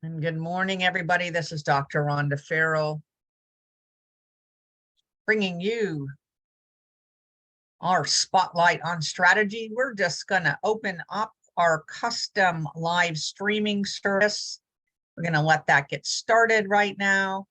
And good morning, everybody. This is Dr. Rhonda Farrell bringing you our spotlight on strategy. We're just going to open up our custom live streaming service. We're going to let that get started right now.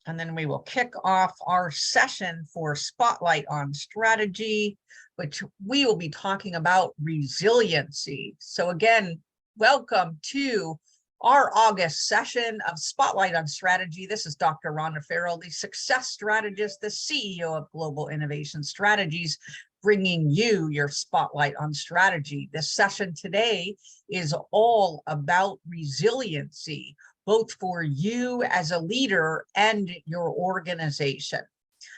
And then we will kick off our session for Spotlight on Strategy, which we will be talking about resiliency. So again, welcome to our August session of Spotlight on Strategy. This is Dr. Rhonda Farrell, the success strategist, the CEO of Global Innovation Strategies, bringing you your Spotlight on Strategy. This session today is all about resiliency, both for you as a leader and your organization.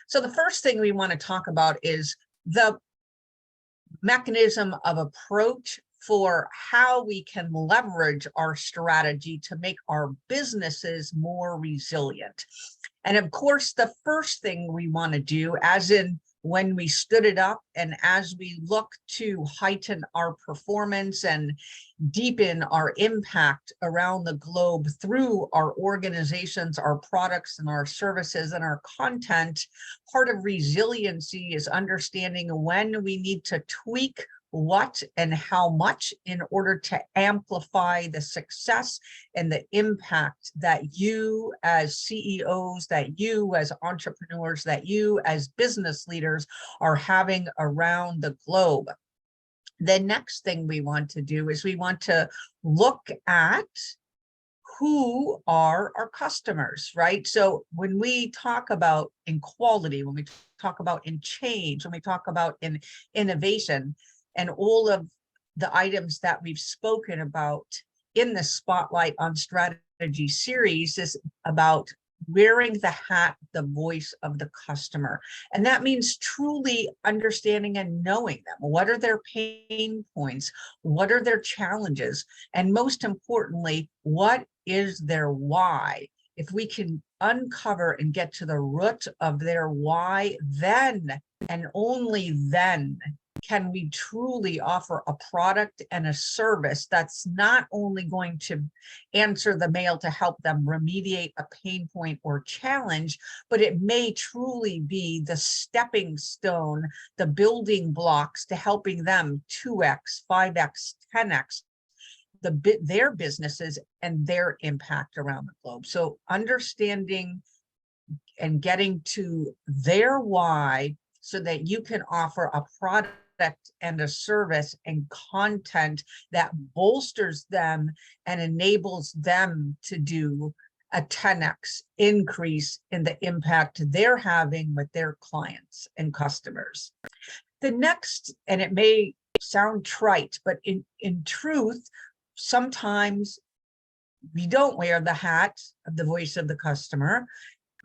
So the first thing we want to talk about is the mechanism of approach for how we can leverage our strategy to make our businesses more resilient. And of course, the first thing we want to do, as in when we stood it up and as we look to heighten our performance and deepen our impact around the globe through our organizations, our products and our services and our content, part of resiliency is understanding when we need to tweak what and how much in order to amplify the success and the impact that you as CEOs, that you as entrepreneurs, that you as business leaders are having around the globe. The next thing we want to do is we want to look at who are our customers, right? So when we talk about in quality, when we talk about in change, when we talk about in innovation, and all of the items that we've spoken about in the Spotlight on Strategy series is about wearing the hat, the voice of the customer. And that means truly understanding and knowing them. What are their pain points? What are their challenges? And most importantly, what is their why? If we can uncover and get to the root of their why, then and only then can we truly offer a product and a service that's not only going to answer the mail to help them remediate a pain point or challenge, but it may truly be the stepping stone, the building blocks to helping them 2x, 5x, 10x their businesses and their impact around the globe. So understanding and getting to their why so that you can offer a product and a service and content that bolsters them and enables them to do a 10x increase in the impact they're having with their clients and customers. The next, and it may sound trite, but in truth, sometimes we don't wear the hat of the voice of the customer.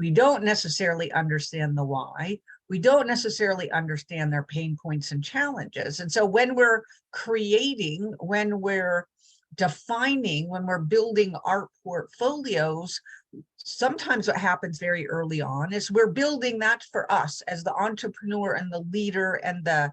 We don't necessarily understand the why. We don't necessarily understand their pain points and challenges. And so when we're creating, when we're defining, when we're building our portfolios, sometimes what happens very early on is we're building that for us as the entrepreneur and the leader and the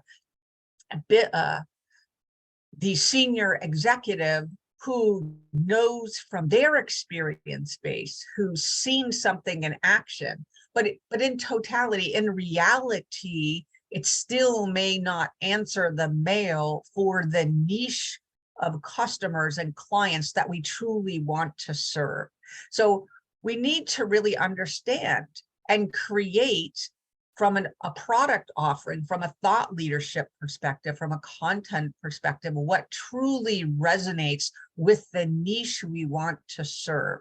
senior executive who knows from their experience base, who's seen something in action, but in totality, in reality, it still may not answer the mail for the niche of customers and clients that we truly want to serve. So we need to really understand and create from a product offering, from a thought leadership perspective, from a content perspective, what truly resonates with the niche we want to serve.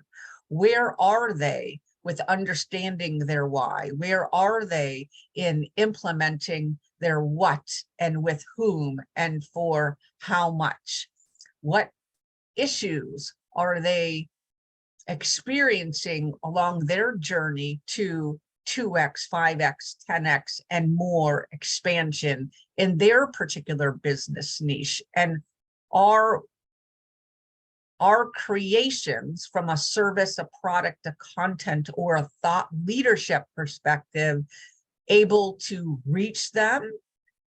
Where are they with understanding their why? Where are they in implementing their what and with whom and for how much? What issues are they experiencing along their journey to 2x, 5x, 10x, and more expansion in their particular business niche? And are creations from a service, a product, a content, or a thought leadership perspective able to reach them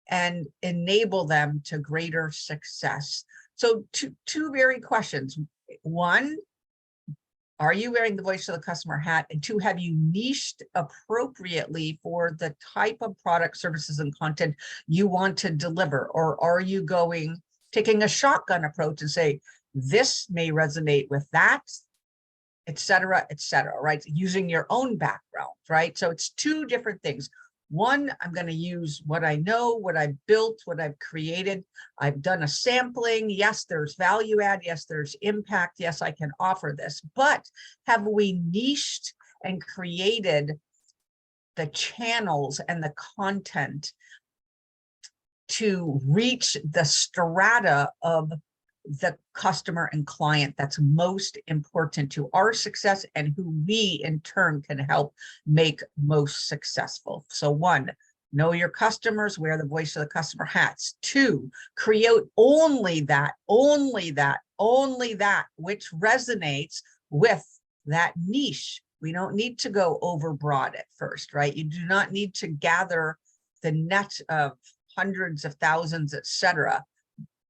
and enable them to greater success? So two very questions. one, are you wearing the voice of the customer hat? And two, have you niched appropriately for the type of product, services, and content you want to deliver? Or are you taking a shotgun approach and say, this may resonate with that, et cetera, right? Using your own background, right? So it's two different things. One, I'm going to use what I know, what I've built, what I've created. I've done a sampling. Yes, there's value add. Yes, there's impact. Yes, I can offer this. But have we niched and created the channels and the content to reach the strata of the customer and client that's most important to our success and who we in turn can help make most successful? So one, know your customers, wear the voice of the customer hats. Two, create only that which resonates with that niche. We don't need to go overbroad at first, right? You do not need to gather the net of hundreds of thousands, et cetera.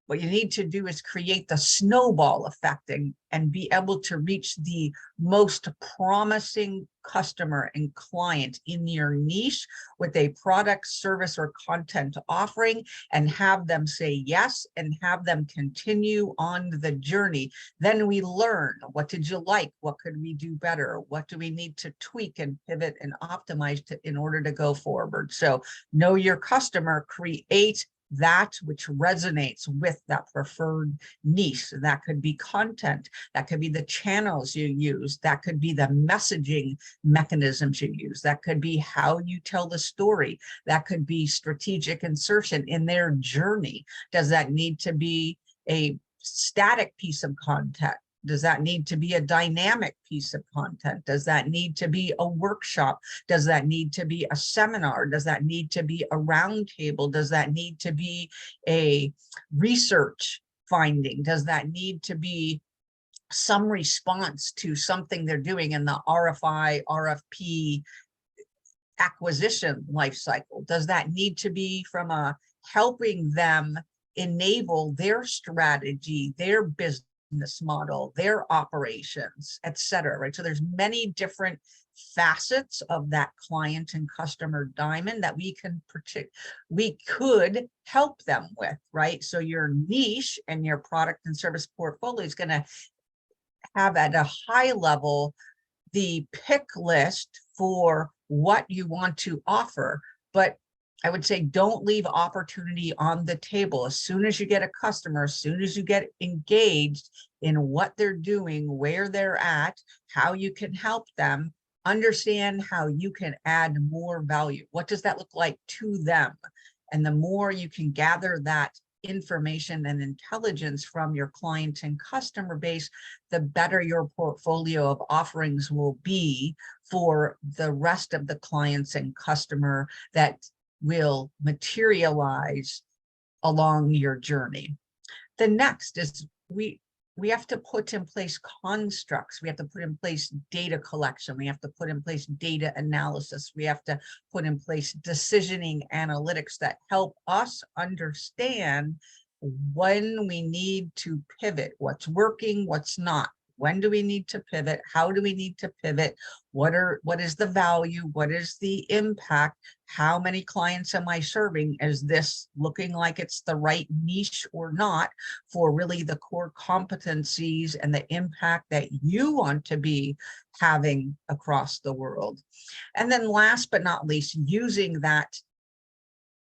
What you need to do is create the snowball effect and be able to reach the most promising customer and client in your niche with a product, service, or content offering, and have them say yes and have them continue on the journey. Then we learn, what did you like? What could we do better? What do we need to tweak and pivot and optimize in order to go forward? So know your customer, create that which resonates with that preferred niche. That could be content, that could be the channels you use, that could be the messaging mechanisms you use, that could be how you tell the story, that could be strategic insertion in their journey. Does that need to be a static piece of content? Does that need to be a dynamic piece of content? Does that need to be a workshop? Does that need to be a seminar? Does that need to be a roundtable? Does that need to be a research finding? Does that need to be some response to something they're doing in the RFI, RFP acquisition life cycle? Does that need to be from helping them enable their strategy, their business model, their operations, et cetera, right? So there's many different facets of that client and customer diamond that we could help them with, right? So your niche and your product and service portfolio is going to have at a high level the pick list for what you want to offer, but I would say don't leave opportunity on the table. As soon as you get a customer, as soon as you get engaged in what they're doing, where they're at, how you can help them, understand how you can add more value. What does that look like to them? And the more you can gather that information and intelligence from your client and customer base, the better your portfolio of offerings will be for the rest of the clients and customer that will materialize along your journey. The next is we have to put in place constructs. We have to put in place data collection. We have to put in place data analysis. We have to put in place decisioning analytics that help us understand when we need to pivot, what's working, what's not. When do we need to pivot? How do we need to pivot? What is the value? What is the impact? How many clients am I serving? Is this looking like it's the right niche or not for really the core competencies and the impact that you want to be having across the world? And then last but not least, using that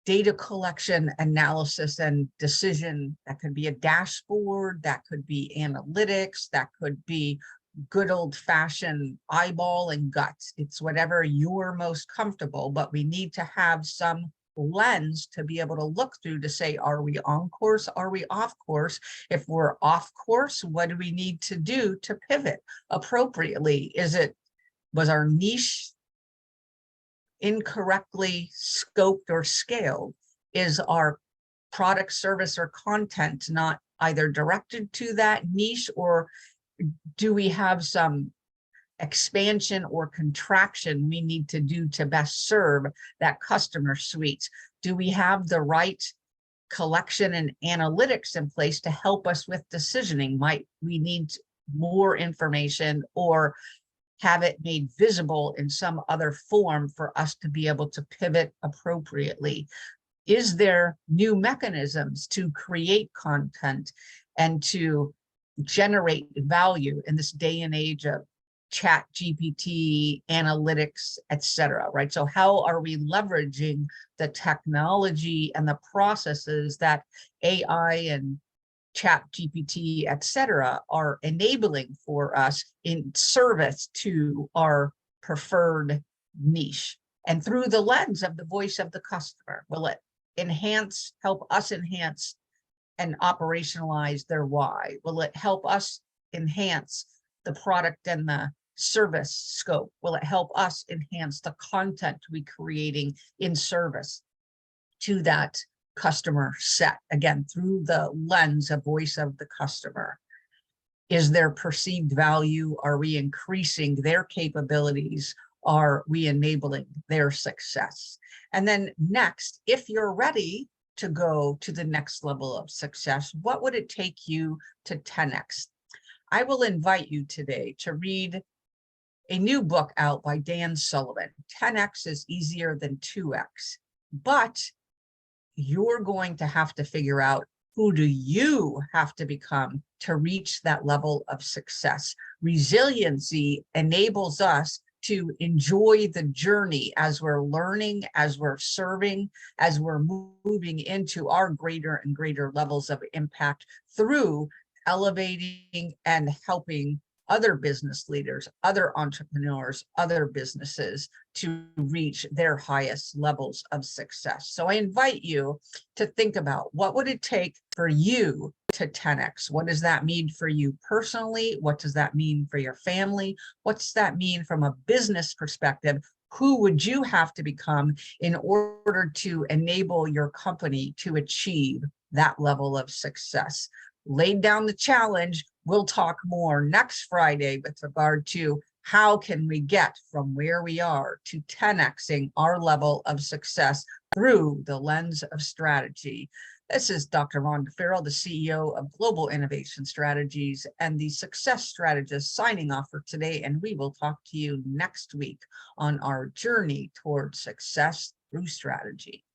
data collection, analysis, and decision. That could be a dashboard, that could be analytics, that could be good old-fashioned eyeball and guts. It's whatever you're most comfortable, but we need to have some lens to be able to look through to say, are we on course? Are we off course? If we're off course, what do we need to do to pivot appropriately? Was our niche incorrectly scoped or scaled? Is our product, service, or content not either directed to that niche, or do we have some expansion or contraction we need to do to best serve that customer suite? Do we have the right collection and analytics in place to help us with decisioning? Might we need more information or have it made visible in some other form for us to be able to pivot appropriately? Is there new mechanisms to create content and to generate value in this day and age of chat GPT, analytics, etc., right? So how are we leveraging the technology and the processes that AI and chat GPT, etc., are enabling for us in service to our preferred niche? And through the lens of the voice of the customer, will it help us enhance and operationalize their why? Will it help us enhance the product and the service scope? Will it help us enhance the content we're creating in service to that customer set? Again, through the lens of voice of the customer. Is there perceived value? Are we increasing their capabilities? Are we enabling their success? And then next, if you're ready to go to the next level of success, what would it take you to 10x? I will invite you today to read a new book out by Dan Sullivan. 10x is easier than 2x, but you're going to have to figure out, who do you have to become to reach that level of success? Resiliency enables us to enjoy the journey as we're learning, as we're serving, as we're moving into our greater and greater levels of impact through elevating and helping other business leaders, other entrepreneurs, other businesses to reach their highest levels of success. So I invite you to think about, what would it take for you to 10x? What does that mean for you personally? What does that mean for your family? What's that mean from a business perspective? Who would you have to become in order to enable your company to achieve that level of success? Laid down the challenge. We'll talk more next Friday with regard to how can we get from where we are to 10xing our level of success through the lens of strategy. This is Dr. Rhonda Farrell, the CEO of Global Innovation Strategies and the Success Strategist, signing off for today. And we will talk to you next week on our journey towards success through strategy.